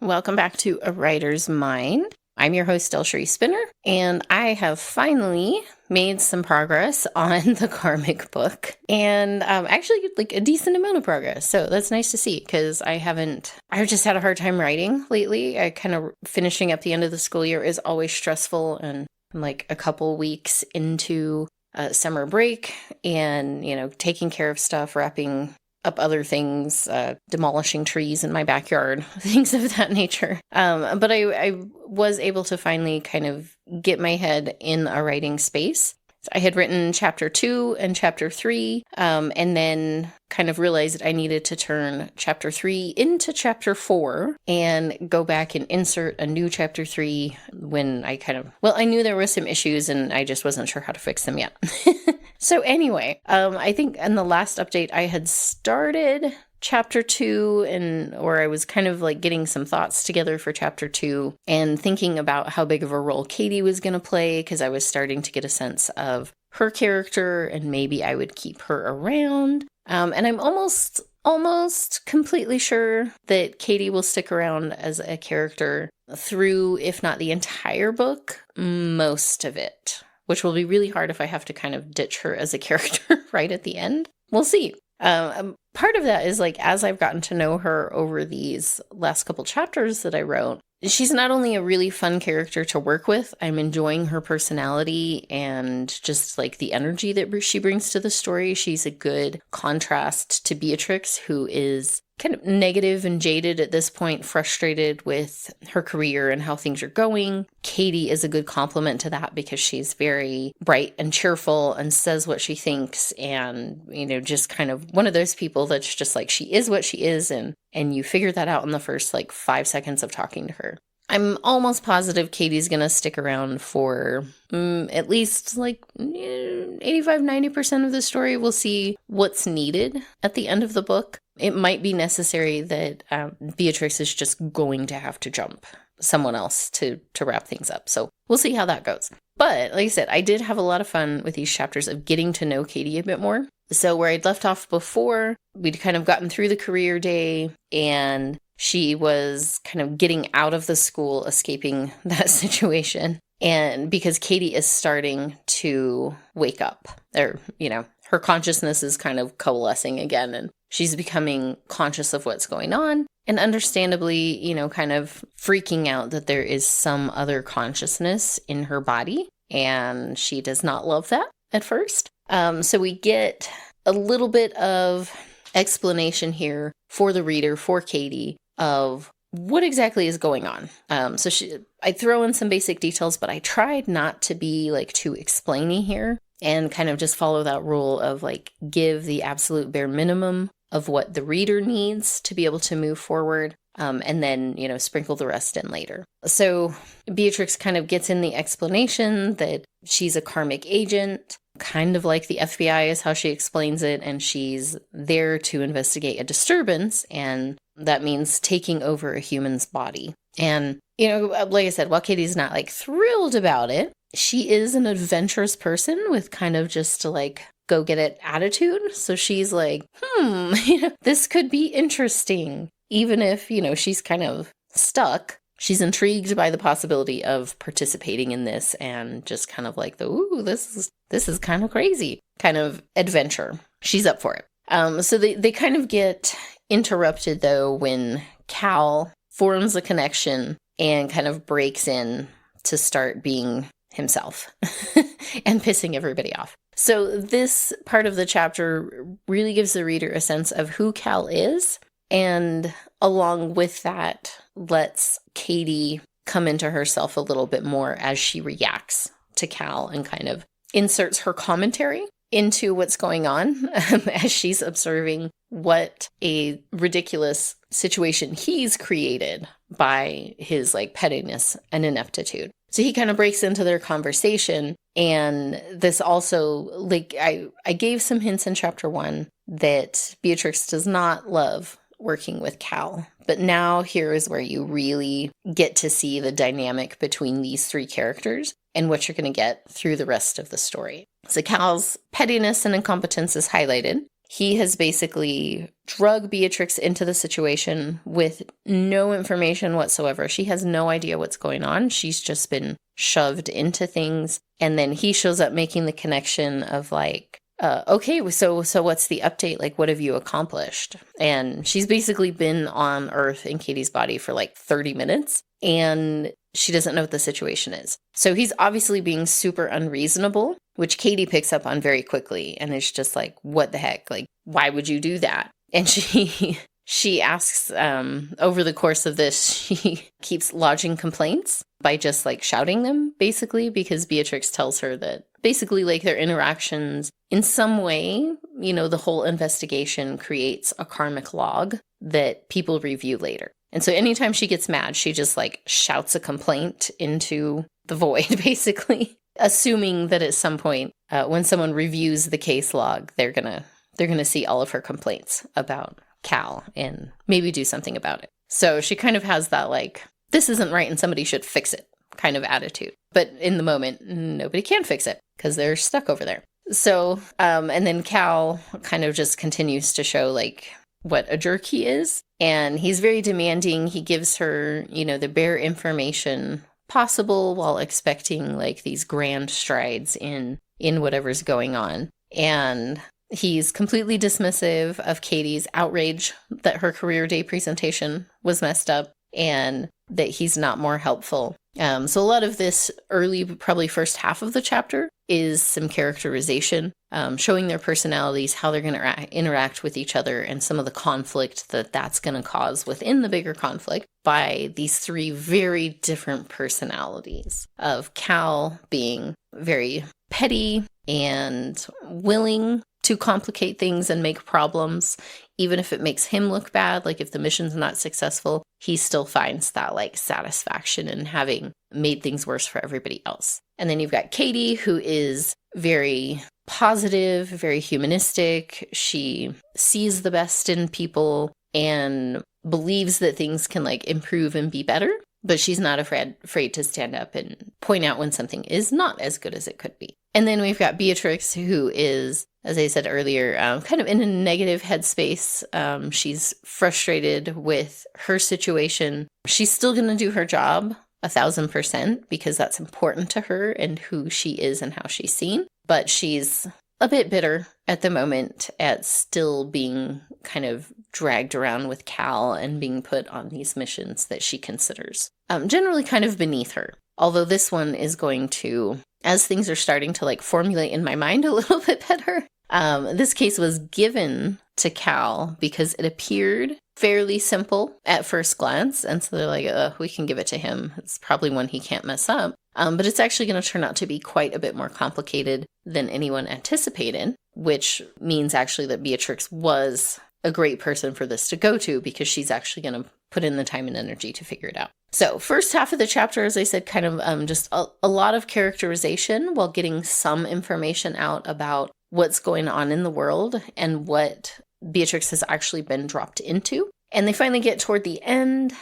Welcome back to A Writer's Mind. I'm your host, Delcherie Spinner, and I have finally made some progress on the Karmic book, and actually like a decent amount of progress. So that's nice to see, because I've just had a hard time writing lately. I kind of finishing up the end of the school year is always stressful, and I'm like a couple weeks into summer break, and taking care of stuff, wrapping up other things, demolishing trees in my backyard, things of that nature. But I was able to finally kind of get my head in a writing space. I had written chapter 2 and chapter 3, and then kind of realized I needed to turn chapter 3 into chapter 4 and go back and insert a new chapter 3 when I knew there were some issues and I just wasn't sure how to fix them yet. So anyway, I think in the last update I had started chapter 2 or I was kind of like getting some thoughts together for chapter 2 and thinking about how big of a role Katie was going to play, because I was starting to get a sense of her character and maybe I would keep her around. And I'm almost completely sure that Katie will stick around as a character through, if not the entire book, most of it, which will be really hard if I have to kind of ditch her as a character right at the end. We'll see. Part of that is like, as I've gotten to know her over these last couple chapters that I wrote, she's not only a really fun character to work with, I'm enjoying her personality and just like the energy that she brings to the story. She's a good contrast to Beatrix, who is kind of negative and jaded at this point, frustrated with her career and how things are going. Katie is a good complement to that because she's very bright and cheerful and says what she thinks, and just kind of one of those people that's just like, she is what she is, and you figure that out in the first like 5 seconds of talking to her. I'm almost positive Katie's going to stick around for at least like 85-90% of the story. We'll see what's needed at the end of the book. It might be necessary that Beatrix is just going to have to jump someone else to wrap things up. So we'll see how that goes. But like I said, I did have a lot of fun with these chapters of getting to know Katie a bit more. So where I'd left off before, we'd kind of gotten through the career day and she was kind of getting out of the school, escaping that situation. And because Katie is starting to wake up, or, her consciousness is kind of coalescing again, and she's becoming conscious of what's going on, and understandably, kind of freaking out that there is some other consciousness in her body, and she does not love that at first. So we get a little bit of explanation here for the reader, for Katie, of what exactly is going on. I throw in some basic details, but I tried not to be like too explainy here and kind of just follow that rule of like, give the absolute bare minimum of what the reader needs to be able to move forward. And then, sprinkle the rest in later. So Beatrix kind of gets in the explanation that she's a karmic agent, kind of like the FBI is how she explains it. And she's there to investigate a disturbance. And that means taking over a human's body. And, like I said, while Katie's not like thrilled about it, she is an adventurous person with kind of just like go get it attitude. So she's like, this could be interesting. Even if, she's kind of stuck, she's intrigued by the possibility of participating in this and just kind of like this is kind of crazy kind of adventure. She's up for it. So they kind of get interrupted though when Cal forms a connection and kind of breaks in to start being himself and pissing everybody off. So this part of the chapter really gives the reader a sense of who Cal is, and along with that lets Katie come into herself a little bit more as she reacts to Cal and kind of inserts her commentary into what's going on as she's observing what a ridiculous situation he's created by his like pettiness and ineptitude. So he kind of breaks into their conversation, and this also, like, I gave some hints in chapter 1 that Beatrix does not love working with Cal, but now here is where you really get to see the dynamic between these three characters and what you're going to get through the rest of the story. So Cal's pettiness and incompetence is highlighted, he has basically drug Beatrix into the situation with no information whatsoever. She has no idea what's going on. She's just been shoved into things. And then he shows up making the connection of like, okay, so what's the update? Like, what have you accomplished? And she's basically been on Earth in Katie's body for like 30 minutes, and she doesn't know what the situation is. So he's obviously being super unreasonable, which Katie picks up on very quickly, and it's just like, what the heck? Like, why would you do that? And she asks, over the course of this, she keeps lodging complaints by just like shouting them, basically, because Beatrix tells her that basically like their interactions in some way, you know, the whole investigation creates a karmic log that people review later. And so anytime she gets mad, she just like shouts a complaint into the void, basically, assuming that at some point when someone reviews the case log, they're gonna see all of her complaints about Cal and maybe do something about it. So she kind of has that like, this isn't right and somebody should fix it kind of attitude. But in the moment, nobody can fix it because they're stuck over there. So, and then Cal kind of just continues to show like what a jerk he is. And he's very demanding. He gives her, you know, the bare information possible while expecting like these grand strides in whatever's going on. And he's completely dismissive of Katie's outrage that her career day presentation was messed up and that he's not more helpful. So a lot of this early, probably first half of the chapter is some characterization, showing their personalities, how they're going to interact with each other, and some of the conflict that's going to cause within the bigger conflict by these three very different personalities of Cal being very petty and willing to complicate things and make problems, even if it makes him look bad. Like if the mission's not successful, he still finds that like satisfaction in having made things worse for everybody else. And then you've got Katie, who is very positive, very humanistic. She sees the best in people and believes that things can like improve and be better, but she's not afraid to stand up and point out when something is not as good as it could be. And then we've got Beatrix, who is, as I said earlier, kind of in a negative headspace. She's frustrated with her situation. She's still going to do her job 1,000% because that's important to her and who she is and how she's seen. But she's a bit bitter at the moment at still being kind of dragged around with Cal and being put on these missions that she considers generally kind of beneath her. Although this one is going to, as things are starting to like formulate in my mind a little bit better, this case was given to Cal because it appeared fairly simple at first glance. And so they're like, we can give it to him. It's probably one he can't mess up. But it's actually going to turn out to be quite a bit more complicated than anyone anticipated, which means actually that Beatrix was a great person for this to go to because she's actually going to put in the time and energy to figure it out. So first half of the chapter, as I said, kind of just a lot of characterization while getting some information out about what's going on in the world and what Beatrix has actually been dropped into. And they finally get toward the end.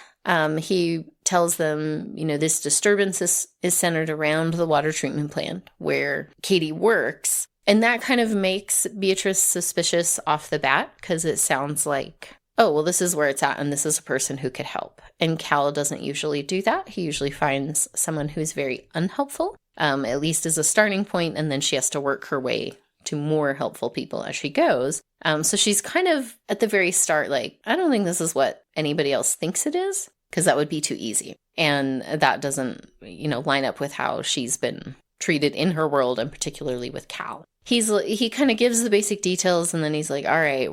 He tells them, you know, this disturbance is centered around the water treatment plant where Katie works. And that kind of makes Beatrice suspicious off the bat because it sounds like, oh, well, this is where it's at and this is a person who could help. And Cal doesn't usually do that. He usually finds someone who's very unhelpful, at least as a starting point, and then she has to work her way to more helpful people as she goes. So she's kind of at the very start like, I don't think this is what anybody else thinks it is, because that would be too easy. And that doesn't, you know, line up with how she's been treated in her world, and particularly with Cal. He kind of gives the basic details, and then he's like, all right,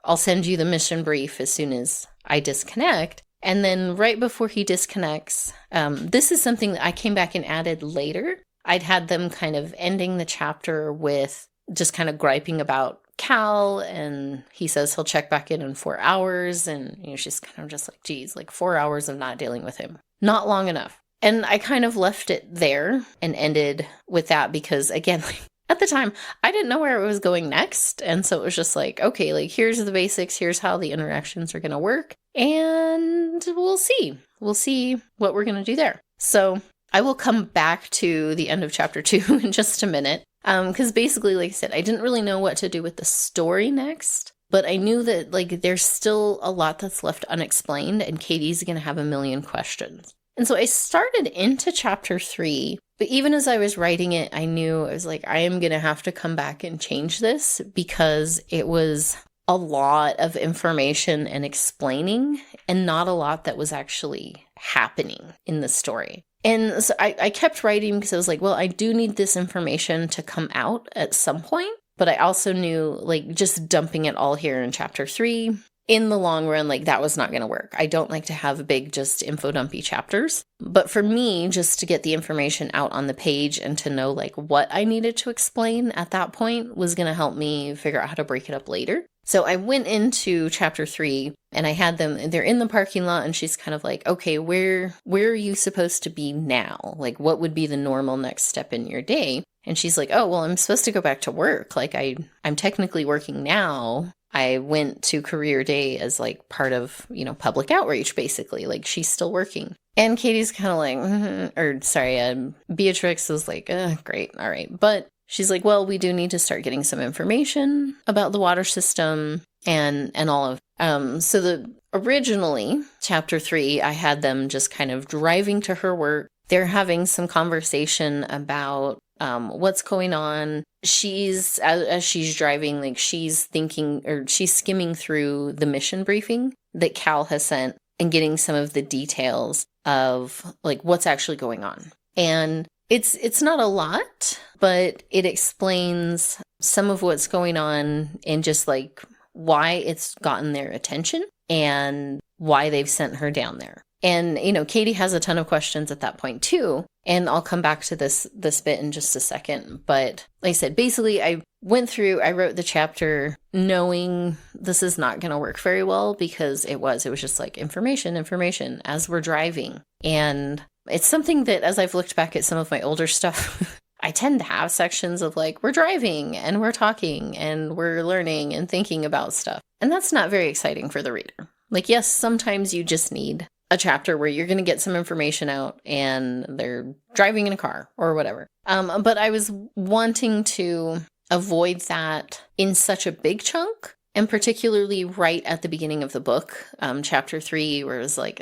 I'll send you the mission brief as soon as I disconnect. And then right before he disconnects, this is something that I came back and added later. I'd had them kind of ending the chapter with just kind of griping about Cal, and he says he'll check back in 4 hours, and you know, she's kind of just like, geez, like 4 hours of not dealing with him. Not long enough. And I kind of left it there and ended with that because, again, like, at the time, I didn't know where it was going next. And so it was just like, okay, like, here's the basics. Here's how the interactions are going to work. And we'll see. We'll see what we're going to do there. So I will come back to the end of chapter 2 in just a minute. Because basically, like I said, I didn't really know what to do with the story next. But I knew that, like, there's still a lot that's left unexplained, and Katie's going to have a million questions. And so I started into chapter 3, but even as I was writing it, I knew I was like, I am going to have to come back and change this because it was a lot of information and explaining and not a lot that was actually happening in the story. And so I kept writing because I was like, well, I do need this information to come out at some point. But I also knew, like, just dumping it all here in chapter 3, in the long run, like, that was not going to work. I don't like to have big, just info-dumpy chapters. But for me, just to get the information out on the page and to know, like, what I needed to explain at that point was going to help me figure out how to break it up later. So I went into chapter 3 and I had them, they're in the parking lot and she's kind of like, okay, where are you supposed to be now? Like, what would be the normal next step in your day? And she's like, oh, well, I'm supposed to go back to work. Like, I'm technically working now. I went to career day as, like, part of, public outreach, basically. Like, she's still working. And Katie's kind of like, Beatrix was like, great, all right. But she's like, well, we do need to start getting some information about the water system and all of. So originally, chapter 3, I had them just kind of driving to her work. They're having some conversation about what's going on. As she's driving, like, she's thinking, or she's skimming through the mission briefing that Cal has sent and getting some of the details of, like, what's actually going on. And it's not a lot, but it explains some of what's going on and just, like, why it's gotten their attention and why they've sent her down there. And, Katie has a ton of questions at that point too. And I'll come back to this bit in just a second. But like I said, basically I wrote the chapter knowing this is not going to work very well because it was just like information as we're driving. And it's something that as I've looked back at some of my older stuff, I tend to have sections of, like, we're driving and we're talking and we're learning and thinking about stuff. And that's not very exciting for the reader. Like, yes, sometimes you just need a chapter where you're going to get some information out and they're driving in a car or whatever. But I was wanting to avoid that in such a big chunk, and particularly right at the beginning of the book, chapter 3, where it was like,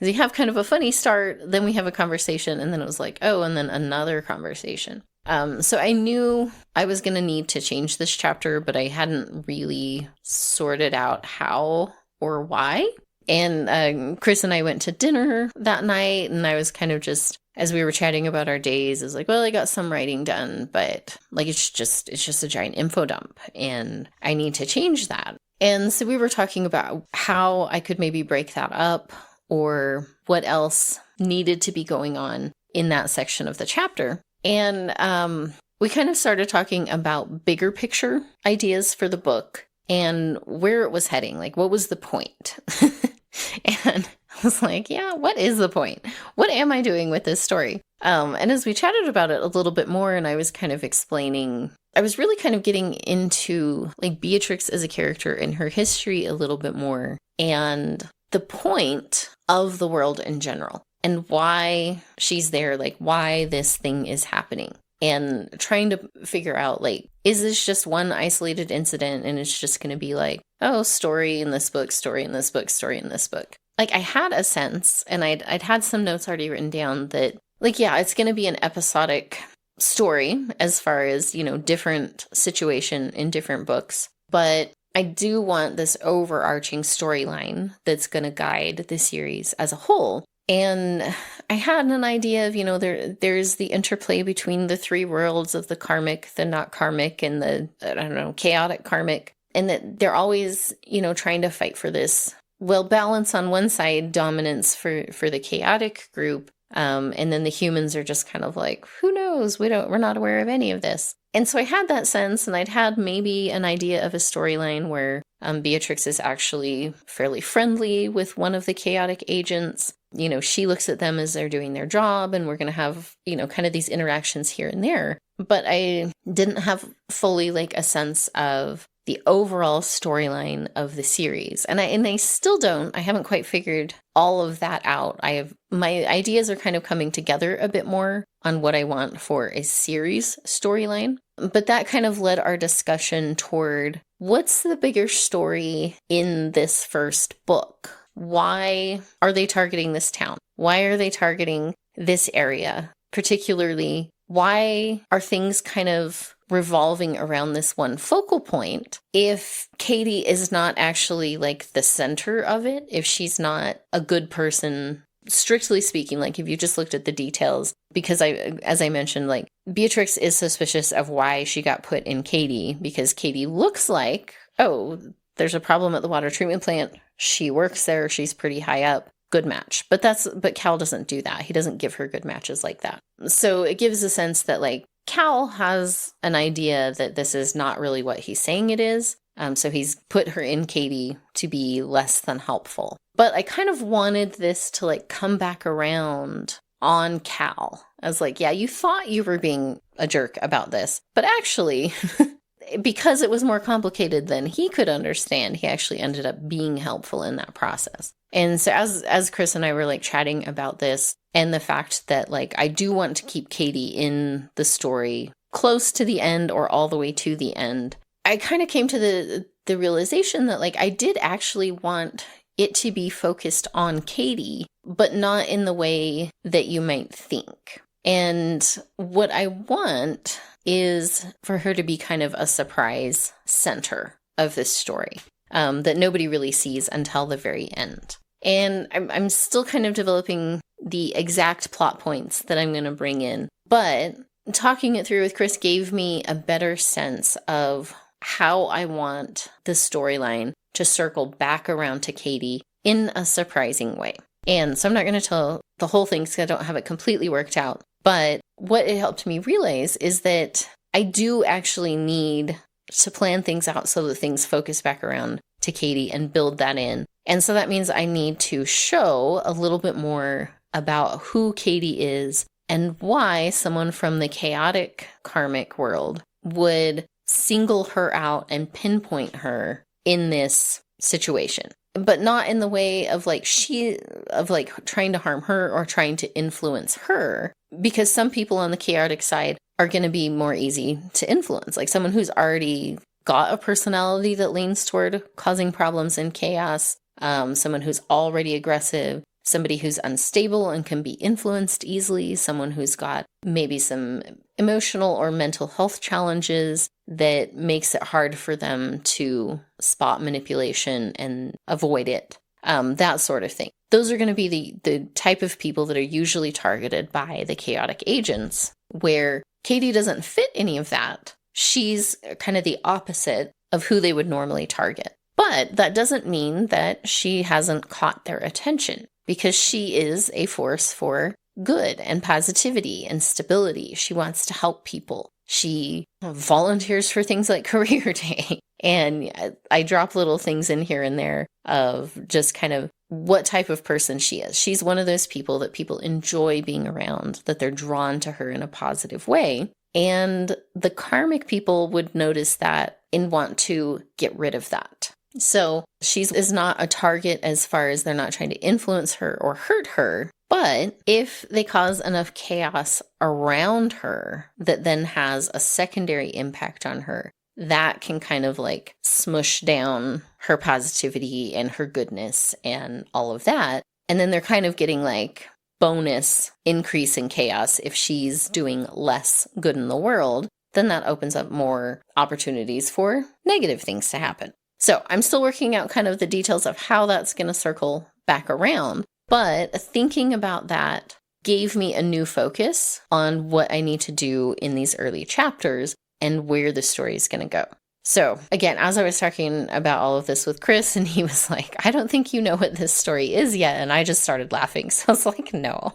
you have kind of a funny start, then we have a conversation, and then it was like, oh, and then another conversation. So I knew I was going to need to change this chapter, but I hadn't really sorted out how or why. And Chris and I went to dinner that night, and I was kind of just, as we were chatting about our days, I was like, well, I got some writing done, but, like, it's just a giant info dump, and I need to change that. And so we were talking about how I could maybe break that up, or what else needed to be going on in that section of the chapter. And we kind of started talking about bigger picture ideas for the book and where it was heading, like, what was the point? And I was like, yeah, what is the point? What am I doing with this story? And as we chatted about it a little bit more, and I was kind of explaining, I was really kind of getting into, like, Beatrix as a character and her history a little bit more, and the point of the world in general, and why she's there, like, why this thing is happening. And trying to figure out, like, is this just one isolated incident and it's just going to be like, oh, story in this book, story in this book, story in this book. Like, I had a sense, and I'd had some notes already written down that, like, yeah, it's going to be an episodic story as far as, different situation in different books. But I do want this overarching storyline that's going to guide the series as a whole. And I had an idea of, there's the interplay between the three worlds of the karmic, the not karmic, and the, chaotic karmic. And that they're always, trying to fight for this, well, balance on one side, dominance for the chaotic group. And then the humans are just kind of like, who knows? We're not aware of any of this. And so I had that sense, and I'd had maybe an idea of a storyline where Beatrix is actually fairly friendly with one of the chaotic agents. She looks at them as they're doing their job, and we're going to have, kind of these interactions here and there. But I didn't have fully, like, a sense of the overall storyline of the series. And I still don't. I haven't quite figured all of that out. My ideas are kind of coming together a bit more on what I want for a series storyline. But that kind of led our discussion toward what's the bigger story in this first book? Why are they targeting this town? Why are they targeting this area? Particularly, why are things kind of revolving around this one focal point if Katie is not actually like the center of it, if she's not a good person, strictly speaking, like if you just looked at the details, because as I mentioned, like Beatrix is suspicious of why she got put in Katie, because Katie looks like, oh, there's a problem at the water treatment plant. She works there. She's pretty high up. Good match. But Cal doesn't do that. He doesn't give her good matches like that. So it gives a sense that like Cal has an idea that this is not really what he's saying it is. So he's put her in Katie to be less than helpful. But I kind of wanted this to like come back around on Cal. I was like, yeah, you thought you were being a jerk about this, but actually, because it was more complicated than he could understand, he actually ended up being helpful in that process. And so as Chris and I were like chatting about this and the fact that like I do want to keep Katie in the story close to the end or all the way to the end, I kind of came to the realization that like I did actually want it to be focused on Katie, but not in the way that you might think. And what I want is for her to be kind of a surprise center of this story that nobody really sees until the very end. And I'm still kind of developing the exact plot points that I'm going to bring in. But talking it through with Chris gave me a better sense of how I want the storyline to circle back around to Katie in a surprising way. And so I'm not going to tell the whole thing because I don't have it completely worked out. But what it helped me realize is that I do actually need to plan things out so that things focus back around to Katie and build that in. And so that means I need to show a little bit more about who Katie is and why someone from the chaotic karmic world would single her out and pinpoint her in this situation. But not in the way of like trying to harm her or trying to influence her, because some people on the chaotic side are going to be more easy to influence. Like someone who's already got a personality that leans toward causing problems and chaos, someone who's already aggressive, somebody who's unstable and can be influenced easily, someone who's got maybe some emotional or mental health challenges that makes it hard for them to spot manipulation and avoid it, that sort of thing. Those are going to be the type of people that are usually targeted by the chaotic agents, where Katie doesn't fit any of that. She's kind of the opposite of who they would normally target. But that doesn't mean that she hasn't caught their attention, because she is a force for good and positivity and stability. She wants to help people. She volunteers for things like career day. And I drop little things in here and there of just kind of what type of person she is. She's one of those people that people enjoy being around, that they're drawn to her in a positive way. And the karmic people would notice that and want to get rid of that. So she is not a target as far as they're not trying to influence her or hurt her. But if they cause enough chaos around her that then has a secondary impact on her, that can kind of like smush down her positivity and her goodness and all of that. And then they're kind of getting like bonus increase in chaos. If she's doing less good in the world, then that opens up more opportunities for negative things to happen. So I'm still working out kind of the details of how that's going to circle back around. But thinking about that gave me a new focus on what I need to do in these early chapters and where the story is going to go. So again, as I was talking about all of this with Chris, and he was like, I don't think you know what this story is yet. And I just started laughing. So I was like, no,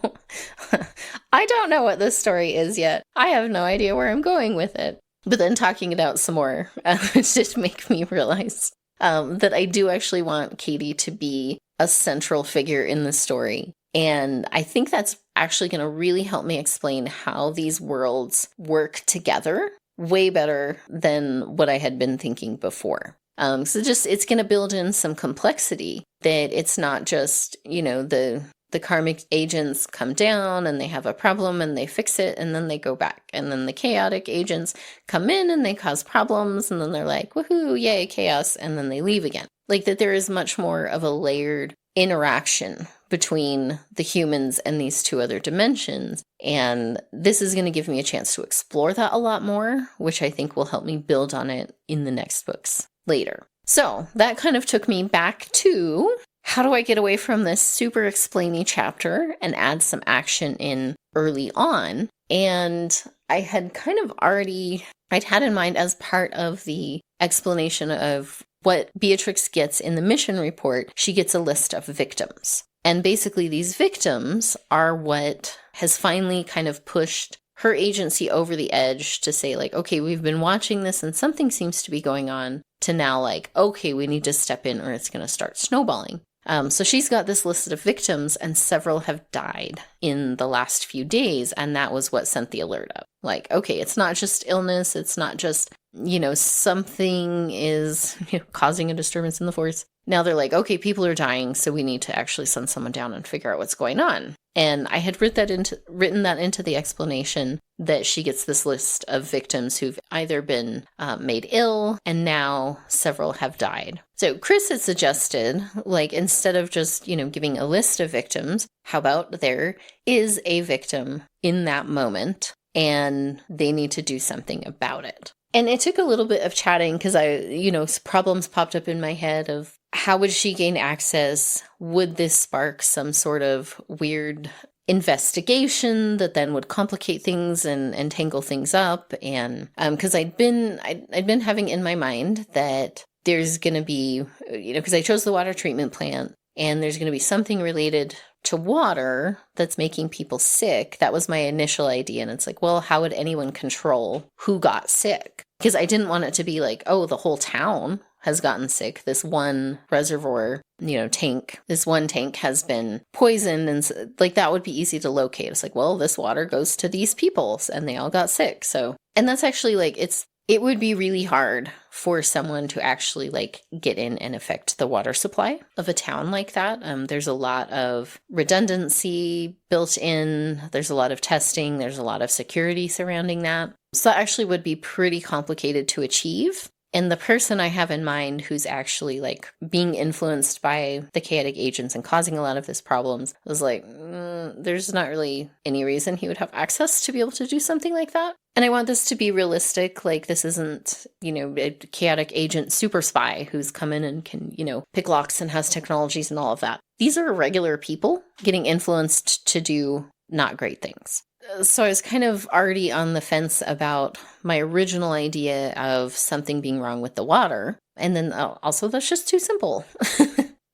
I don't know what this story is yet. I have no idea where I'm going with it. But then talking it out some more, it just made me realize that I do actually want Katie to be a central figure in the story. And I think that's actually going to really help me explain how these worlds work together way better than what I had been thinking before. So it's going to build in some complexity, that it's not just, the karmic agents come down and they have a problem and they fix it and then they go back. And then the chaotic agents come in and they cause problems and then they're like, woohoo, yay, chaos, and then they leave again. Like that there is much more of a layered interaction between the humans and these two other dimensions. And this is going to give me a chance to explore that a lot more, which I think will help me build on it in the next books later. So that kind of took me back to, how do I get away from this super explainy chapter and add some action in early on? And I had kind of I'd had in mind as part of the explanation of what Beatrix gets in the mission report, she gets a list of victims. And basically these victims are what has finally kind of pushed her agency over the edge to say like, okay, we've been watching this and something seems to be going on, to now like, okay, we need to step in or it's going to start snowballing. So she's got this list of victims and several have died in the last few days. And that was what sent the alert up. Like, okay, it's not just illness. It's not just, something is causing a disturbance in the force. Now they're like, okay, people are dying. So we need to actually send someone down and figure out what's going on. And I had written that into the explanation that she gets this list of victims who've either been made ill and now several have died. So Chris had suggested, like, instead of just, giving a list of victims, how about there is a victim in that moment and they need to do something about it. And it took a little bit of chatting because problems popped up in my head of, how would she gain access? Would this spark some sort of weird investigation that then would complicate things and tangle things up? And because I'd been having in my mind that there's going to be, because I chose the water treatment plant, and there's going to be something related to water that's making people sick. That was my initial idea. And it's like, well, how would anyone control who got sick? Because I didn't want it to be like, oh, the whole town has gotten sick. This one reservoir, tank, this one tank has been poisoned. And like, that would be easy to locate. It's like, well, this water goes to these people and they all got sick. So, and that's actually like, it would be really hard for someone to actually like get in and affect the water supply of a town like that. There's a lot of redundancy built in. There's a lot of testing. There's a lot of security surrounding that. So that actually would be pretty complicated to achieve. And the person I have in mind who's actually like being influenced by the chaotic agents and causing a lot of this problems was like, there's not really any reason he would have access to be able to do something like that. And I want this to be realistic. Like, this isn't, a chaotic agent super spy who's come in and can, pick locks and has technologies and all of that. These are regular people getting influenced to do not great things. So I was kind of already on the fence about my original idea of something being wrong with the water. And then also that's just too simple.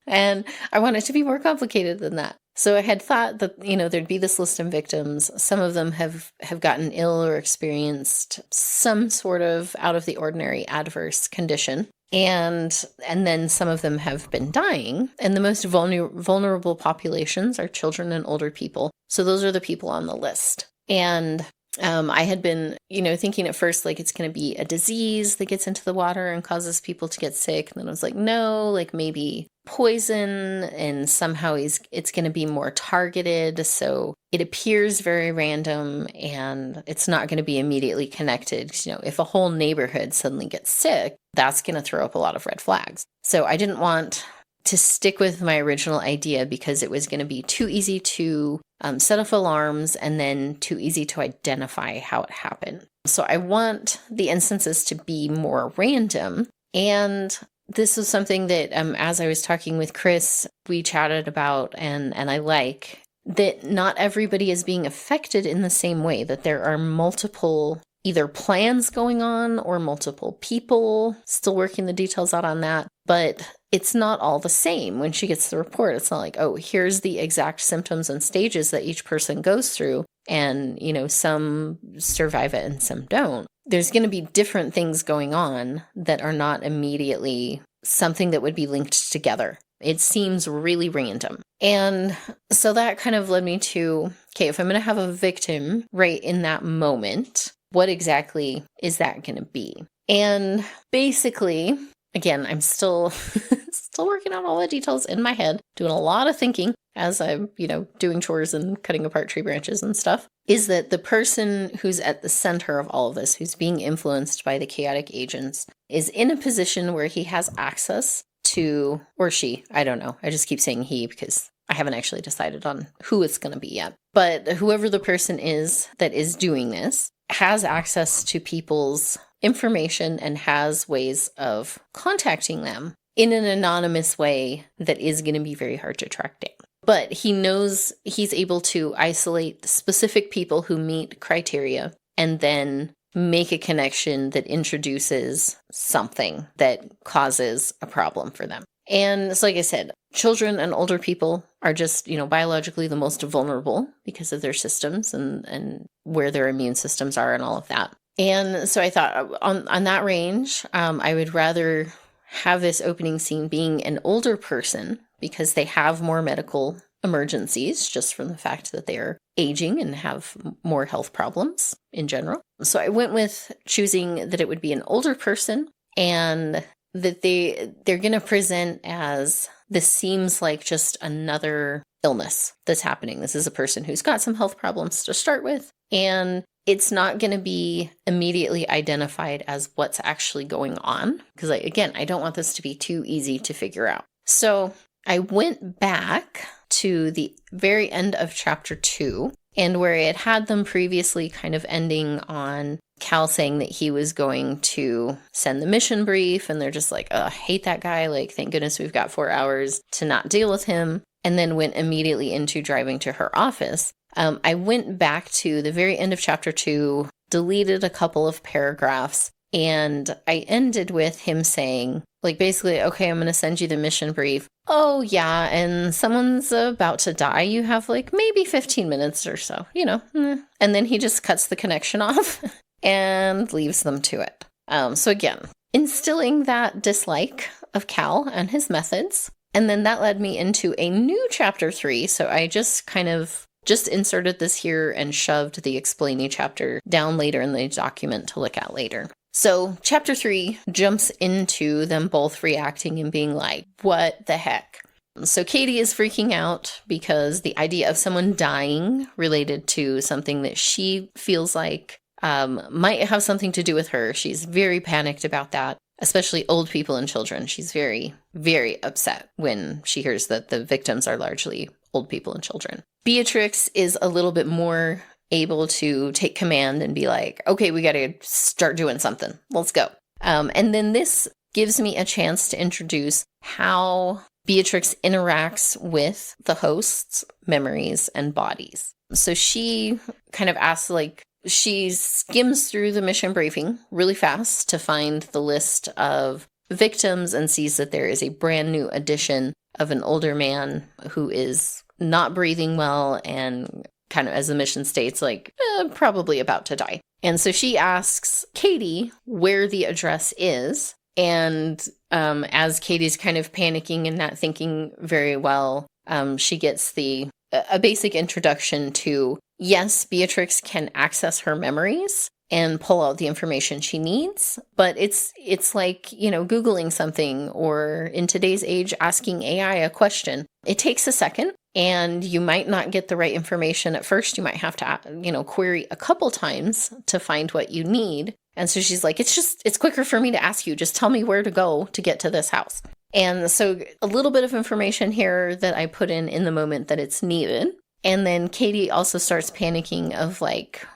And I want it to be more complicated than that. So I had thought that, there'd be this list of victims. Some of them have gotten ill or experienced some sort of out of the ordinary adverse condition. And then some of them have been dying. And the most vulnerable populations are children and older people. So those are the people on the list. And I had been, thinking at first, like, it's going to be a disease that gets into the water and causes people to get sick. And then I was like, no, like maybe poison, and somehow it's going to be more targeted. So it appears very random and it's not going to be immediately connected. If a whole neighborhood suddenly gets sick, that's going to throw up a lot of red flags. So I didn't want to stick with my original idea because it was going to be too easy to set off alarms and then too easy to identify how it happened. So I want the instances to be more random. And this is something that, as I was talking with Chris, we chatted about, and I like that not everybody is being affected in the same way, that there are multiple either plans going on or multiple people still working the details out on that. But it's not all the same when she gets the report. It's not like, oh, here's the exact symptoms and stages that each person goes through. And, some survive it and some don't. There's going to be different things going on that are not immediately something that would be linked together. It seems really random. And so that kind of led me to, okay, if I'm going to have a victim right in that moment, what exactly is that going to be? And basically, again, I'm still still working on all the details in my head, doing a lot of thinking as I'm, doing chores and cutting apart tree branches and stuff, is that the person who's at the center of all of this, who's being influenced by the chaotic agents, is in a position where he has access to, or she, I don't know. I just keep saying he because I haven't actually decided on who it's going to be yet. But whoever the person is that is doing this has access to people's information and has ways of contacting them in an anonymous way that is going to be very hard to track down. But he knows he's able to isolate specific people who meet criteria and then make a connection that introduces something that causes a problem for them. And so, like I said, children and older people are just, biologically the most vulnerable because of their systems and where their immune systems are and all of that. And so I thought on that range, I would rather have this opening scene being an older person because they have more medical emergencies just from the fact that they're aging and have more health problems in general. So I went with choosing that it would be an older person and that they're going to present as this seems like just another illness that's happening. This is a person who's got some health problems to start with, and it's not going to be immediately identified as what's actually going on. Because again, I don't want this to be too easy to figure out. So I went back to the very end of chapter 2, and where it had them previously kind of ending on Cal saying that he was going to send the mission brief, and they're just like, I hate that guy. Like, thank goodness we've got 4 hours to not deal with him. And then went immediately into driving to her office. I went back to the very end of chapter 2, deleted a couple of paragraphs, and I ended with him saying, like, basically, okay, I'm going to send you the mission brief. Oh, yeah, and someone's about to die. You have, like, maybe 15 minutes or so, And then he just cuts the connection off and leaves them to it. So again, instilling that dislike of Cal and his methods. And then that led me into a new chapter 3. So I just kind of inserted this here and shoved the explainy chapter down later in the document to look at later. So chapter 3 jumps into them both reacting and being like, what the heck? So Katie is freaking out because the idea of someone dying related to something that she feels like might have something to do with her. She's very panicked about that, especially old people and children. She's very, very upset when she hears that the victims are largely old people and children. Beatrix is a little bit more able to take command and be like, okay, we got to start doing something. Let's go. And then this gives me a chance to introduce how Beatrix interacts with the host's memories and bodies. So she kind of asks, she skims through the mission briefing really fast to find the list of victims and sees that there is a brand new addition of an older man who is not breathing well and kind of, as the mission states, probably about to die. And so she asks Katie where the address is. And as Katie's kind of panicking and not thinking very well, she gets a basic introduction to, yes, Beatrix can access her memories and pull out the information she needs, but it's like, Googling something, or in today's age, asking AI a question. It takes a second, and you might not get the right information at first. You might have to, query a couple times to find what you need. And so she's like, it's quicker for me to ask you. Just tell me where to go to get to this house. And so a little bit of information here that I put in the moment that it's needed. And then Katie also starts panicking of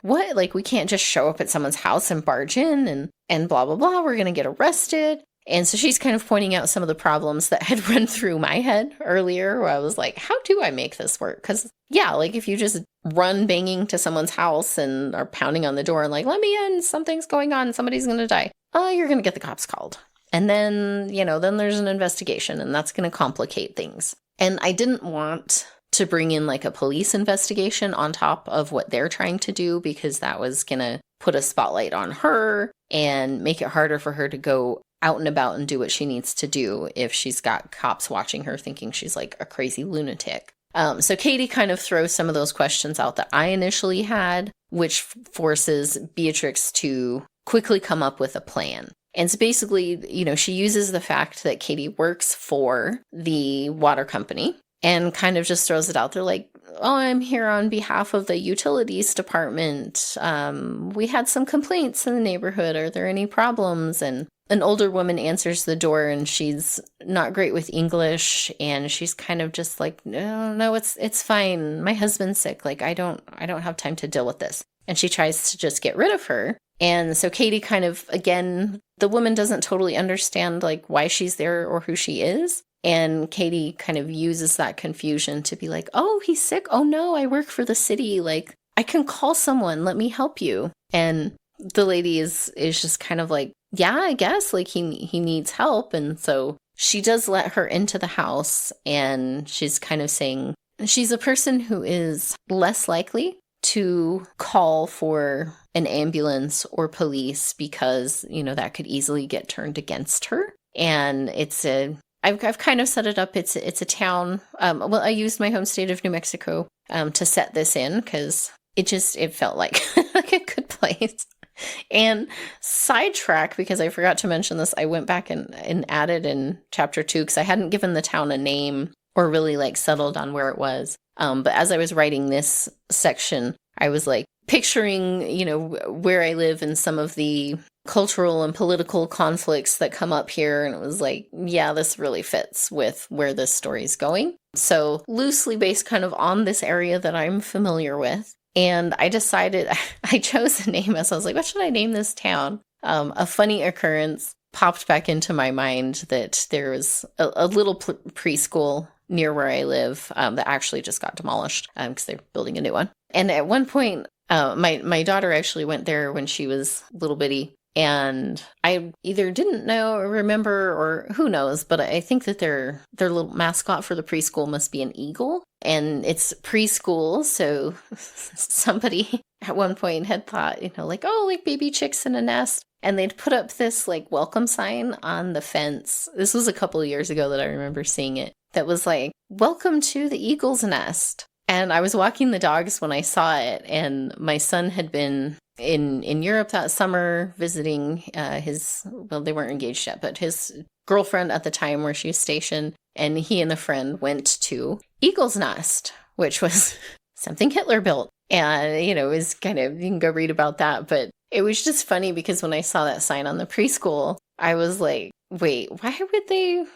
what? We can't just show up at someone's house and barge in and blah, blah, blah. We're going to get arrested. And so she's kind of pointing out some of the problems that had run through my head earlier, where I was like, how do I make this work? Because, yeah, if you just run banging to someone's house and are pounding on the door and let me in, something's going on, somebody's going to die. Oh, you're going to get the cops called. And then, then there's an investigation, and that's going to complicate things. And I didn't want to bring in a police investigation on top of what they're trying to do, because that was going to put a spotlight on her and make it harder for her to go out and about and do what she needs to do if she's got cops watching her thinking she's a crazy lunatic. So Katie kind of throws some of those questions out that I initially had, which forces Beatrix to quickly come up with a plan. And so basically, she uses the fact that Katie works for the water company and kind of just throws it out there like, oh, I'm here on behalf of the utilities department. We had some complaints in the neighborhood. Are there any problems? And an older woman answers the door, and she's not great with English, and she's kind of just like, no, it's fine. My husband's sick. Like, I don't have time to deal with this. And she tries to just get rid of her. And so Katie kind of, again, the woman doesn't totally understand like why she's there or who she is. And Katie kind of uses that confusion to be like, oh, he's sick. Oh no, I work for the city. Like, I can call someone. Let me help you. And the lady is just kind of like, yeah, I guess like he needs help. And so she does let her into the house, and she's kind of saying she's a person who is less likely to call for an ambulance or police because, that could easily get turned against her. And I've kind of set it up. It's a town. I used my home state of New Mexico to set this in because it felt like like a good place. And sidetrack, because I forgot to mention this, I went back and added in chapter 2 because I hadn't given the town a name or really like settled on where it was. But as I was writing this section, I was like picturing, where I live and some of the cultural and political conflicts that come up here. And it was like, yeah, this really fits with where this story is going. So loosely based kind of on this area that I'm familiar with. And I decided, I chose a name as I was like, what should I name this town? A funny occurrence popped back into my mind that there was a little preschool near where I live that actually just got demolished because they're building a new one. And at one point, my daughter actually went there when she was little bitty. And I either didn't know or remember, or who knows, but I think that their little mascot for the preschool must be an eagle. And it's preschool, so somebody at one point had thought, like, oh, like baby chicks in a nest. And they'd put up this like welcome sign on the fence. This was a couple of years ago that I remember seeing it. That was like, welcome to the eagle's nest. And I was walking the dogs when I saw it, and my son had been in Europe that summer visiting they weren't engaged yet, but his girlfriend at the time where she was stationed, and he and a friend went to Eagle's Nest, which was something Hitler built. And, it was kind of, you can go read about that, but it was just funny because when I saw that sign on the preschool, I was like, wait, why would they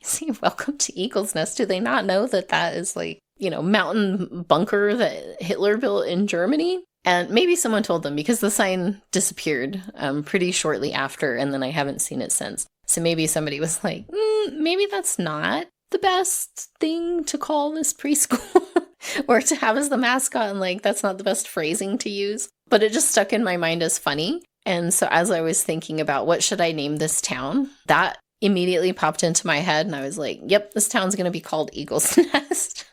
say welcome to Eagle's Nest? Do they not know that is like, mountain bunker that Hitler built in Germany? And maybe someone told them because the sign disappeared pretty shortly after, and then I haven't seen it since. So maybe somebody was like, maybe that's not the best thing to call this preschool or to have as the mascot, and like that's not the best phrasing to use. But it just stuck in my mind as funny. And so as I was thinking about what should I name this town, that immediately popped into my head, and I was like, yep, this town's going to be called Eagle's Nest.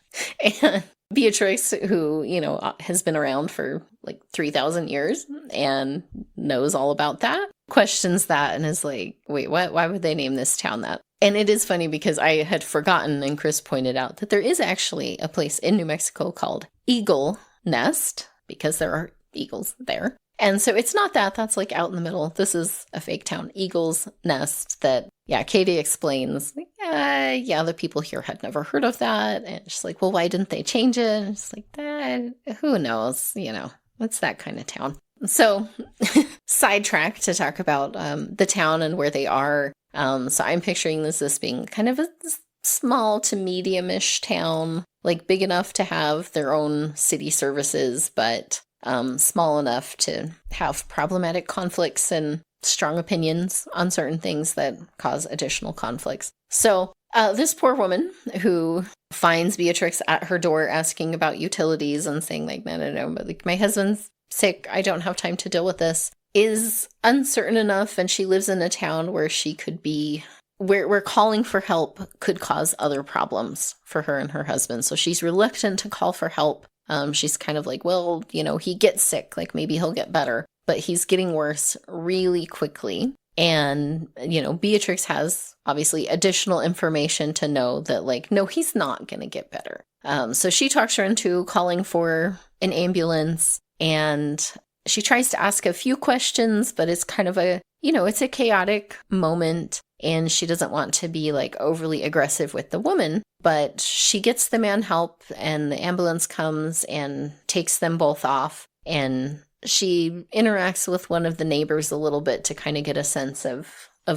And Beatrix, who, has been around for like 3,000 years and knows all about that, questions that and is like, wait, what? Why would they name this town that? And it is funny because I had forgotten, and Chris pointed out that there is actually a place in New Mexico called Eagle Nest because there are eagles there. And so it's not that's like out in the middle. This is a fake town, Eagle's Nest, that, Katie explains, the people here had never heard of that. And she's like, well, why didn't they change it? And it's like, who knows? It's that kind of town. So sidetrack to talk about the town and where they are. So I'm picturing this being kind of a small to medium-ish town, like big enough to have their own city services, but small enough to have problematic conflicts and strong opinions on certain things that cause additional conflicts. So this poor woman who finds Beatrix at her door asking about utilities and saying like, no, but like my husband's sick, I don't have time to deal with this, is uncertain enough, and she lives in a town where she could be, where calling for help could cause other problems for her and her husband. So she's reluctant to call for help. She's kind of like, well, he gets sick, like maybe he'll get better, but he's getting worse really quickly. And, Beatrix has obviously additional information to know that like, no, he's not going to get better. So she talks her into calling for an ambulance, And she tries to ask a few questions, but it's kind of it's a chaotic moment. And she doesn't want to be like overly aggressive with the woman, but she gets the man help and the ambulance comes and takes them both off. And she interacts with one of the neighbors a little bit to kind of get a sense of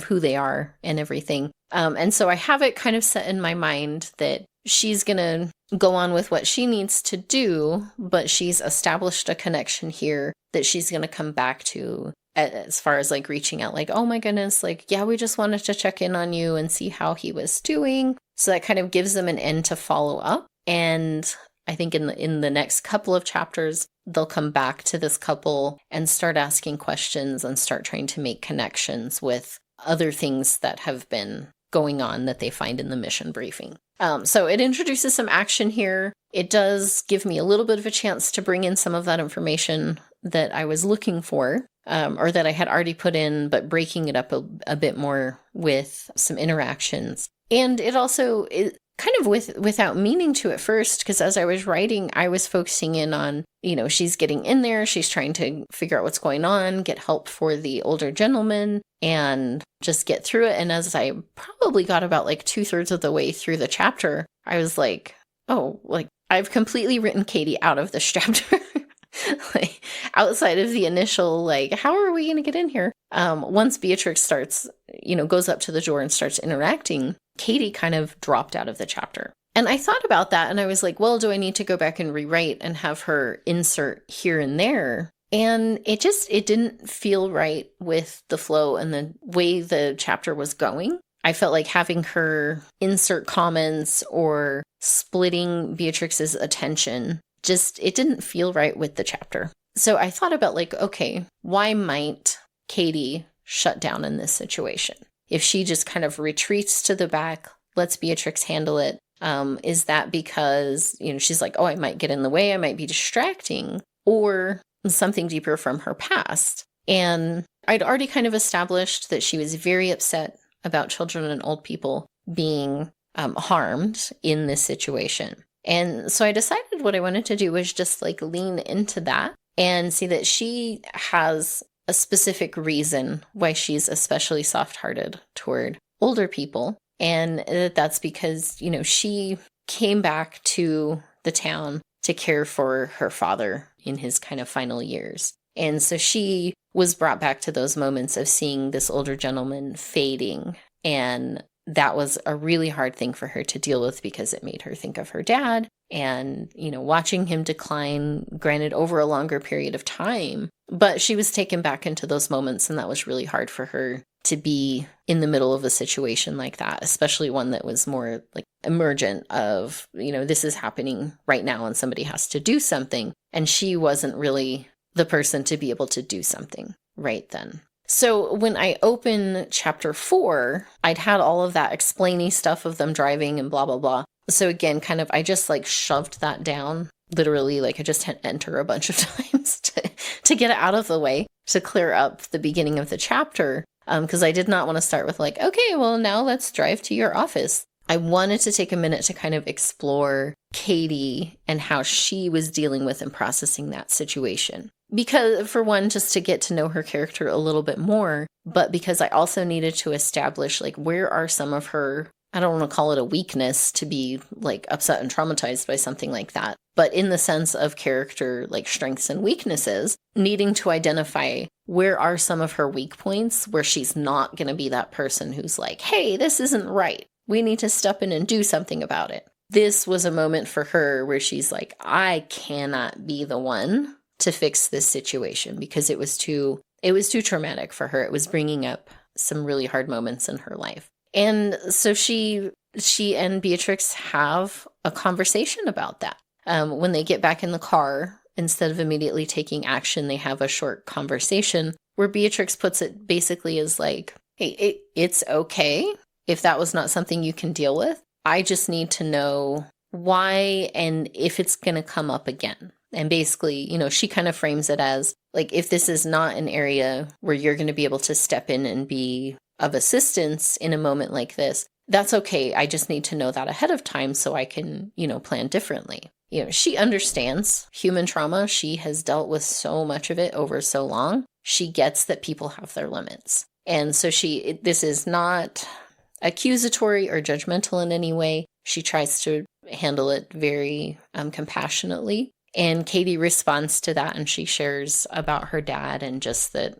who they are and everything. And so I have it kind of set in my mind that she's going to go on with what she needs to do, but she's established a connection here that she's going to come back to as far as like reaching out, like, oh my goodness, like, yeah, we just wanted to check in on you and see how he was doing. So that kind of gives them an end to follow up. And I think in the next couple of chapters, they'll come back to this couple and start asking questions and start trying to make connections with other things that have been going on that they find in the mission briefing. So it introduces some action here. It does give me a little bit of a chance to bring in some of that information that I was looking for, or that I had already put in, but breaking it up a bit more with some interactions. And it also kind of without meaning to at first, because as I was writing, I was focusing in on, she's getting in there, she's trying to figure out what's going on, get help for the older gentleman, and just get through it. And as I probably got about like 2/3 of the way through the chapter, I was like, oh, like I've completely written Katie out of this chapter. Like outside of the initial, like, how are we going to get in here? Once Beatrix starts, goes up to the door and starts interacting, Katie kind of dropped out of the chapter. And I thought about that and I was like, well, do I need to go back and rewrite and have her insert here and there? And it didn't feel right with the flow and the way the chapter was going. I felt like having her insert comments or splitting Beatrix's attention, it didn't feel right with the chapter. So I thought about like, okay, why might Katie shut down in this situation? If she just kind of retreats to the back, lets Beatrix handle it, is that because, she's like, oh, I might get in the way, I might be distracting, or something deeper from her past? And I'd already kind of established that she was very upset about children and old people being harmed in this situation. And so I decided what I wanted to do was just like lean into that and see that she has a specific reason why she's especially soft-hearted toward older people. And that's because, she came back to the town to care for her father in his kind of final years. And so she was brought back to those moments of seeing this older gentleman fading. And that was a really hard thing for her to deal with because it made her think of her dad and, watching him decline, granted over a longer period of time. But she was taken back into those moments, and that was really hard for her to be in the middle of a situation like that, especially one that was more like emergent of, this is happening right now and somebody has to do something. And she wasn't really the person to be able to do something right then. So when I open chapter 4, I'd had all of that explainy stuff of them driving and blah, blah, blah. So again, I just like shoved that down, literally, like I just hit enter a bunch of times to get it out of the way, to clear up the beginning of the chapter. Because I did not want to start with like, okay, well, now let's drive to your office. I wanted to take a minute to kind of explore Katie and how she was dealing with and processing that situation. Because, for one, just to get to know her character a little bit more, but because I also needed to establish, like, where are some of her, I don't want to call it a weakness to be, like, upset and traumatized by something like that, but in the sense of character, like, strengths and weaknesses, needing to identify where are some of her weak points where she's not going to be that person who's like, hey, this isn't right. We need to step in and do something about it. This was a moment for her where she's like, I cannot be the one to fix this situation because it was too traumatic for her. It was bringing up some really hard moments in her life. And so she and Beatrix have a conversation about that. When they get back in the car, instead of immediately taking action, they have a short conversation where Beatrix puts it basically as like, hey, it's okay if that was not something you can deal with. I just need to know why and if it's going to come up again. And basically, she kind of frames it as like, if this is not an area where you're going to be able to step in and be of assistance in a moment like this, that's okay. I just need to know that ahead of time so I can, plan differently. She understands human trauma. She has dealt with so much of it over so long. She gets that people have their limits. And so this is not accusatory or judgmental in any way. She tries to handle it very compassionately. And Katie responds to that, and she shares about her dad, and just that,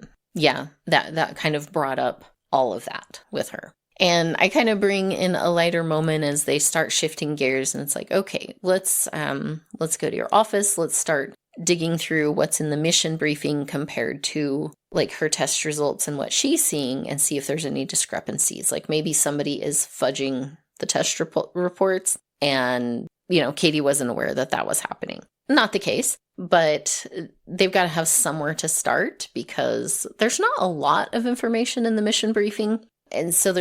that kind of brought up all of that with her. And I kind of bring in a lighter moment as they start shifting gears, and it's like, okay, let's go to your office. Let's start digging through what's in the mission briefing compared to like her test results and what she's seeing, and see if there's any discrepancies. Like maybe somebody is fudging the test reports, and Katie wasn't aware that was happening. Not the case, but they've got to have somewhere to start, because there's not a lot of information in the mission briefing. And so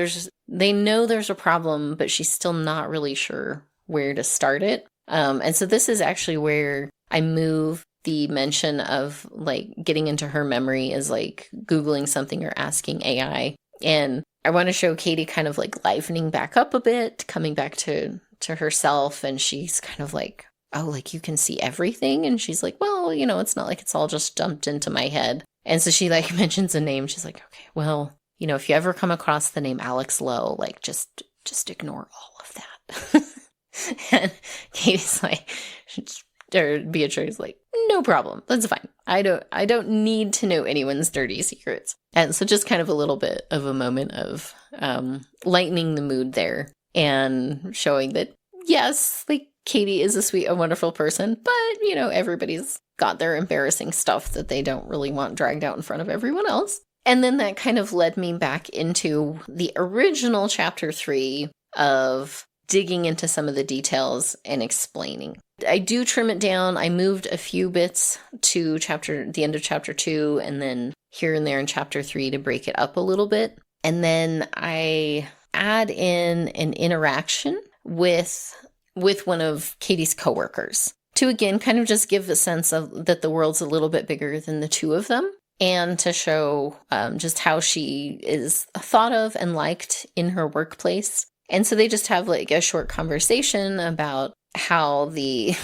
they know there's a problem, but she's still not really sure where to start it. And so this is actually where I move the mention of like getting into her memory as like Googling something or asking AI. And I want to show Katie kind of like livening back up a bit, coming back to herself. And she's kind of like, oh, like you can see everything. And she's like, well, it's not like it's all just dumped into my head. And so she like mentions a name. She's like, okay, well, if you ever come across the name Alex Lowe, like just ignore all of that. And Katie's like, or Beatrice is like, no problem. That's fine. I don't need to know anyone's dirty secrets. And so just kind of a little bit of a moment of lightening the mood there, and showing that, yes, like Katie is a sweet and wonderful person, but, everybody's got their embarrassing stuff that they don't really want dragged out in front of everyone else. And then that kind of led me back into the original chapter 3 of digging into some of the details and explaining. I do trim it down. I moved a few bits to the end of chapter 2, and then here and there in chapter 3 to break it up a little bit. And then I add in an interaction with one of Katie's coworkers to, again, kind of just give a sense of that the world's a little bit bigger than the two of them, and to show just how she is thought of and liked in her workplace. And so they just have like a short conversation about how the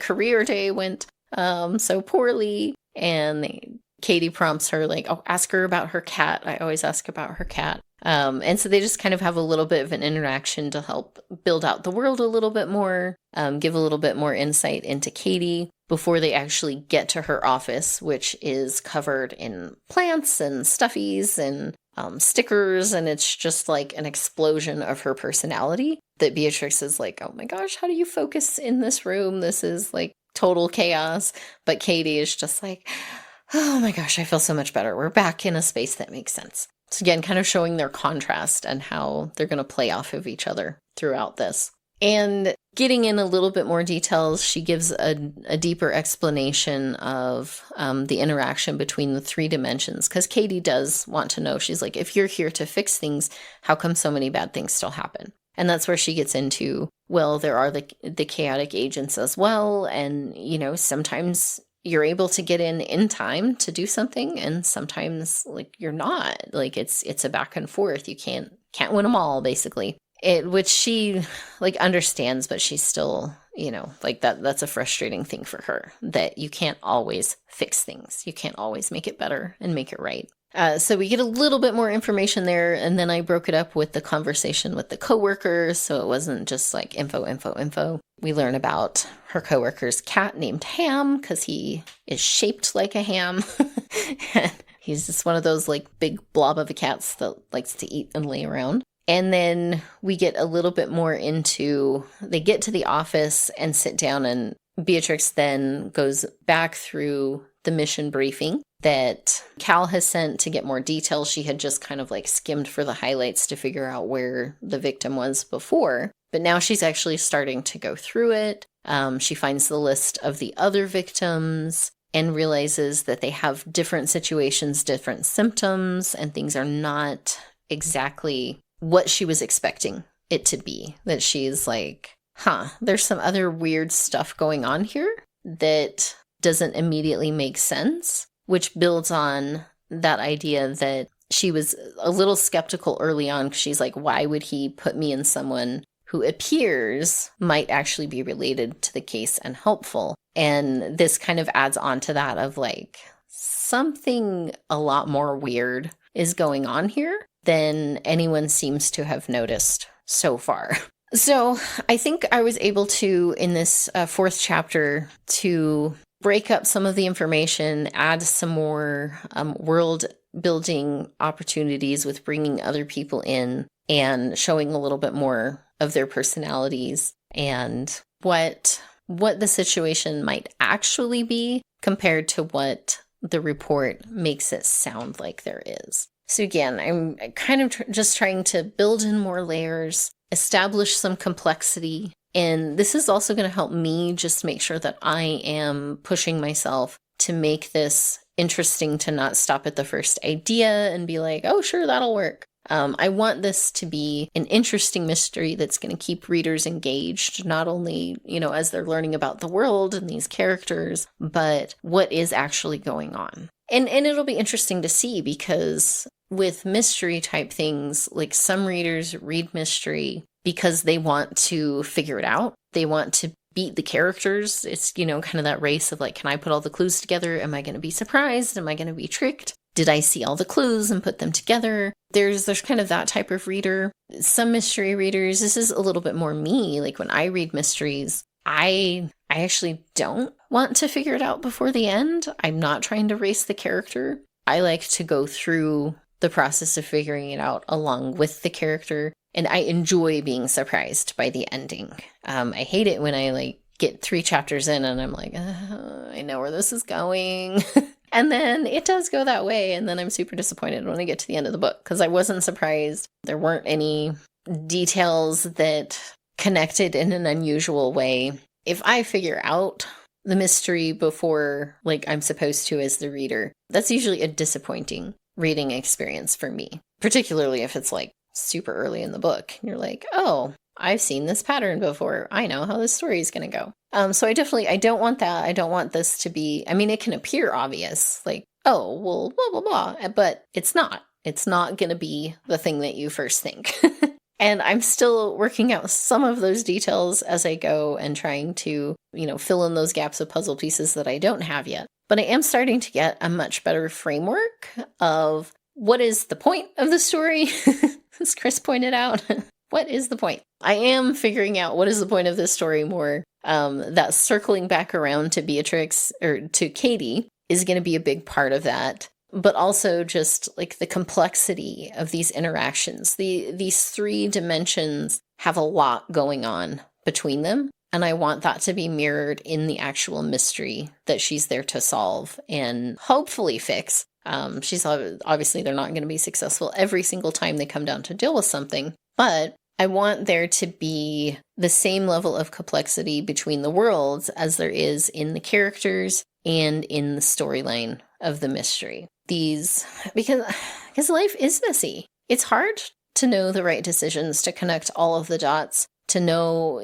career day went so poorly. And Katie prompts her like, oh, ask her about her cat. I always ask about her cat. And so they just kind of have a little bit of an interaction to help build out the world a little bit more, give a little bit more insight into Katie before they actually get to her office, which is covered in plants and stuffies and stickers. And it's just like an explosion of her personality that Beatrix is like, oh my gosh, how do you focus in this room? This is like total chaos. But Katie is just like, oh my gosh, I feel so much better. We're back in a space that makes sense. So again, kind of showing their contrast and how they're going to play off of each other throughout this. And getting in a little bit more details, she gives a deeper explanation of the interaction between the 3 dimensions. Because Katie does want to know, she's like, if you're here to fix things, how come so many bad things still happen? And that's where she gets into, well, there are the chaotic agents as well. And, sometimes you're able to get in time to do something, and sometimes like you're not. Like it's a back and forth. You can't win them all, basically. Which she like understands, but she's still, like that's a frustrating thing for her, that you can't always fix things. You can't always make it better and make it right. So we get a little bit more information there, and then I broke it up with the conversation with the coworkers, so it wasn't just like info. We learn about her coworker's cat named Ham, because he is shaped like a ham. And he's just one of those like big blob of a cats that likes to eat and lay around. And then we get a little bit more into, they get to the office and sit down, and Beatrix then goes back through the mission briefing that Cal has sent to get more details. She had just kind of like skimmed for the highlights to figure out where the victim was before. But now she's actually starting to go through it. She finds the list of the other victims and realizes that they have different situations, different symptoms, and things are not exactly what she was expecting it to be. That she's like, there's some other weird stuff going on here that doesn't immediately make sense, which builds on that idea that she was a little skeptical early on because she's like, why would he put me in someone who appears might actually be related to the case and helpful? And this kind of adds on to that of like, something a lot more weird is going on here than anyone seems to have noticed so far. So I think I was able to, in this fourth chapter, to break up some of the information, add some more world building opportunities with bringing other people in and showing a little bit more of their personalities and what the situation might actually be compared to what the report makes it sound like there is. So again, I'm kind of just trying to build in more layers, establish some complexity, and this is also going to help me just make sure that I am pushing myself to make this interesting, to not stop at the first idea and be like, oh, sure, that'll work. I want this to be an interesting mystery that's going to keep readers engaged, not only, as they're learning about the world and these characters, but what is actually going on. And it'll be interesting to see, because with mystery type things, like some readers read mystery because they want to figure it out. They want to beat the characters. It's, kind of that race of like, can I put all the clues together? Am I going to be surprised? Am I going to be tricked? Did I see all the clues and put them together? There's kind of that type of reader. Some mystery readers, this is a little bit more me. Like when I read mysteries, I actually don't want to figure it out before the end. I'm not trying to race the character. I like to go through the process of figuring it out along with the character. And I enjoy being surprised by the ending. I hate it when I get 3 chapters in and I'm like, I know where this is going. And then it does go that way. And then I'm super disappointed when I get to the end of the book because I wasn't surprised. There weren't any details that connected in an unusual way. If I figure out the mystery before I'm supposed to as the reader, that's usually a disappointing reading experience for me, particularly if it's super early in the book. And you're like, oh, I've seen this pattern before. I know how this story is going to go. So I don't want that. I don't want this to be, it can appear obvious, oh, well, blah, blah, blah, but it's not. It's not going to be the thing that you first think. And I'm still working out some of those details as I go and trying to, fill in those gaps of puzzle pieces that I don't have yet. But I am starting to get a much better framework of what is the point of the story, as Chris pointed out. What is the point? I am figuring out what is the point of this story more. That circling back around to Beatrix, or to Katie, is going to be a big part of that. But also just the complexity of these interactions. These 3 dimensions have a lot going on between them. And I want that to be mirrored in the actual mystery that she's there to solve and hopefully fix. She's obviously, they're not going to be successful every single time they come down to deal with something. But I want there to be the same level of complexity between the worlds as there is in the characters and in the storyline of the mystery. Because life is messy. It's hard to know the right decisions, to connect all of the dots, to know,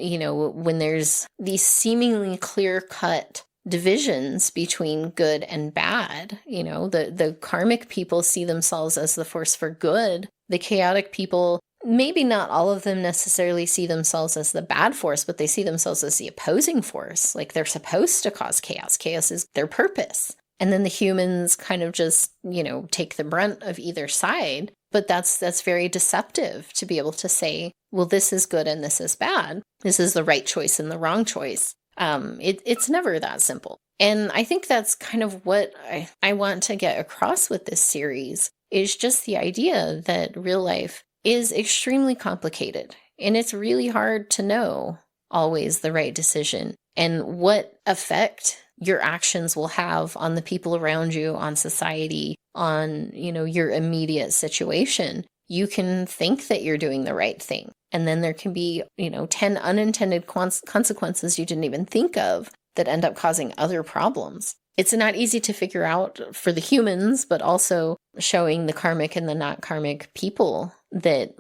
when there's these seemingly clear-cut divisions between good and bad. The karmic people see themselves as the force for good. The chaotic people, maybe not all of them necessarily see themselves as the bad force, but they see themselves as the opposing force. They're supposed to cause chaos. Chaos is their purpose. And then the humans kind of just, take the brunt of either side. But that's very deceptive to be able to say, well, this is good and this is bad. This is the right choice and the wrong choice. It's never that simple. And I think that's kind of what I want to get across with this series, is just the idea that real life is extremely complicated. And it's really hard to know always the right decision and what effect your actions will have on the people around you, on society, on, your immediate situation. You can think that you're doing the right thing. And then there can be, 10 unintended consequences you didn't even think of that end up causing other problems. It's not easy to figure out for the humans, but also showing the karmic and the not karmic people that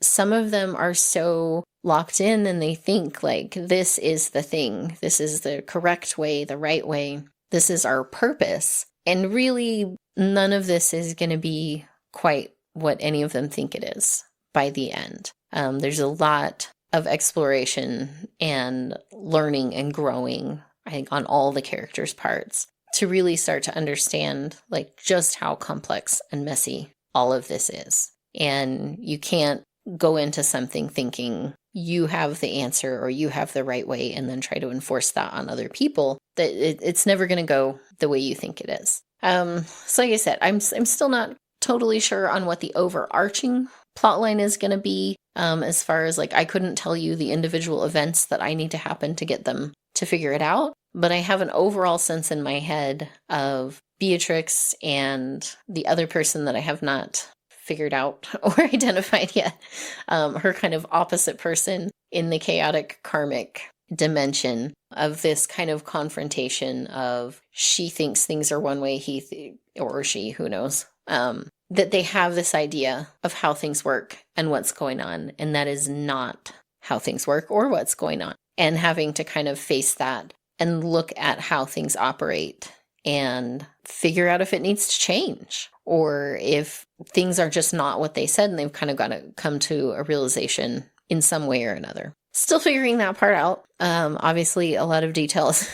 some of them are so locked in and they think this is the thing. This is the correct way, the right way. This is our purpose. And really, none of this is going to be quite what any of them think it is by the end. There's a lot of exploration and learning and growing, I think, on all the characters' parts to really start to understand like just how complex and messy all of this is. And you can't go into something thinking you have the answer or you have the right way and then try to enforce that on other people. That it's never going to go the way you think it is. So like I said, I'm still not totally sure on what the overarching plotline is going to be, as far as like I couldn't tell you the individual events that I need to happen to get them to figure it out. But I have an overall sense in my head of Beatrix and the other person that I have not figured out or identified yet, her kind of opposite person in the chaotic karmic dimension of this kind of confrontation of she thinks things are one way, or she, who knows, that they have this idea of how things work and what's going on, and that is not how things work or what's going on, and having to kind of face that and look at how things operate and figure out if it needs to change or if things are just not what they said and they've kind of got to come to a realization in some way or another. Still figuring that part out. Obviously, a lot of details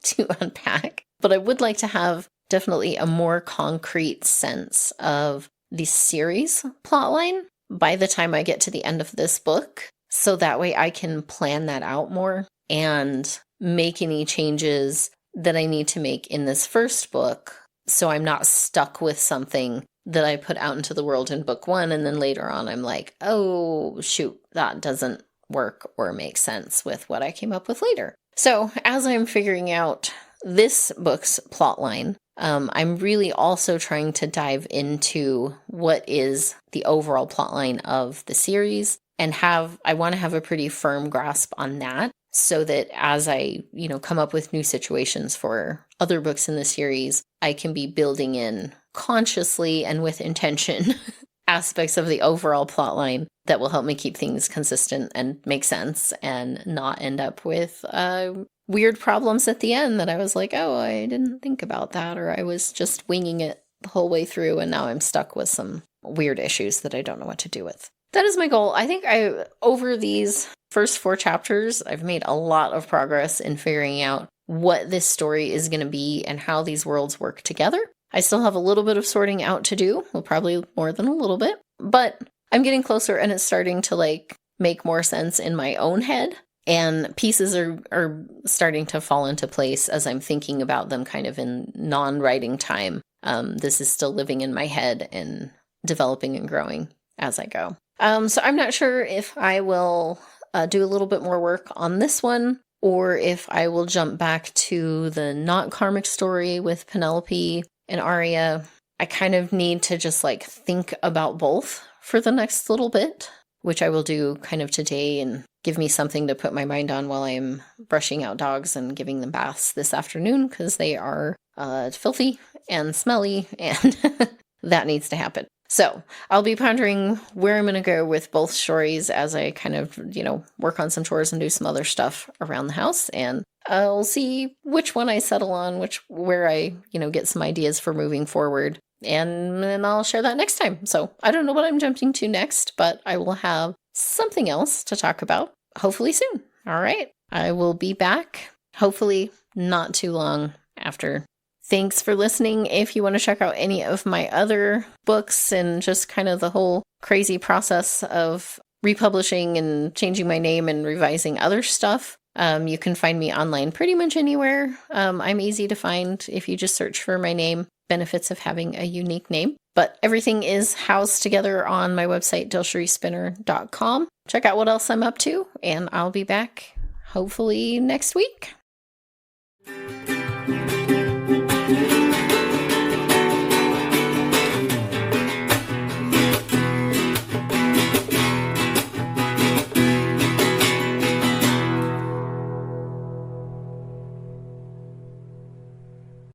to unpack, but I would like to have definitely a more concrete sense of the series plotline by the time I get to the end of this book. So that way I can plan that out more and make any changes that I need to make in this first book. So I'm not stuck with something that I put out into the world in book one. And then later on, I'm like, oh, shoot, that doesn't work or make sense with what I came up with later. So as I'm figuring out this book's plotline, I'm really also trying to dive into what is the overall plotline of the series and I want to have a pretty firm grasp on that so that as I, come up with new situations for other books in the series, I can be building in consciously and with intention aspects of the overall plotline that will help me keep things consistent and make sense and not end up with weird problems at the end that I was like, oh, I didn't think about that, or I was just winging it the whole way through and now I'm stuck with some weird issues that I don't know what to do with. That is my goal. I think over these first 4 chapters, I've made a lot of progress in figuring out what this story is going to be and how these worlds work together. I still have a little bit of sorting out to do, well, probably more than a little bit, but I'm getting closer and it's starting to make more sense in my own head. And pieces are starting to fall into place as I'm thinking about them kind of in non-writing time. This is still living in my head and developing and growing as I go. So I'm not sure if I will do a little bit more work on this one or if I will jump back to the not karmic story with Penelope and Arya. I kind of need to just think about both for the next little bit, which I will do kind of today and give me something to put my mind on while I'm brushing out dogs and giving them baths this afternoon because they are filthy and smelly and that needs to happen. So I'll be pondering where I'm going to go with both stories as I kind of, work on some chores and do some other stuff around the house. And I'll see which one I settle on, where I, get some ideas for moving forward. And then I'll share that next time. So I don't know what I'm jumping to next, but I will have something else to talk about hopefully soon. All right. I will be back hopefully not too long after. Thanks for listening. If you want to check out any of my other books and just kind of the whole crazy process of republishing and changing my name and revising other stuff, you can find me online pretty much anywhere. I'm easy to find if you just search for my name. Benefits of having a unique name. But everything is housed together on my website, dilsheriespinner.com. Check out what else I'm up to, and I'll be back hopefully next week.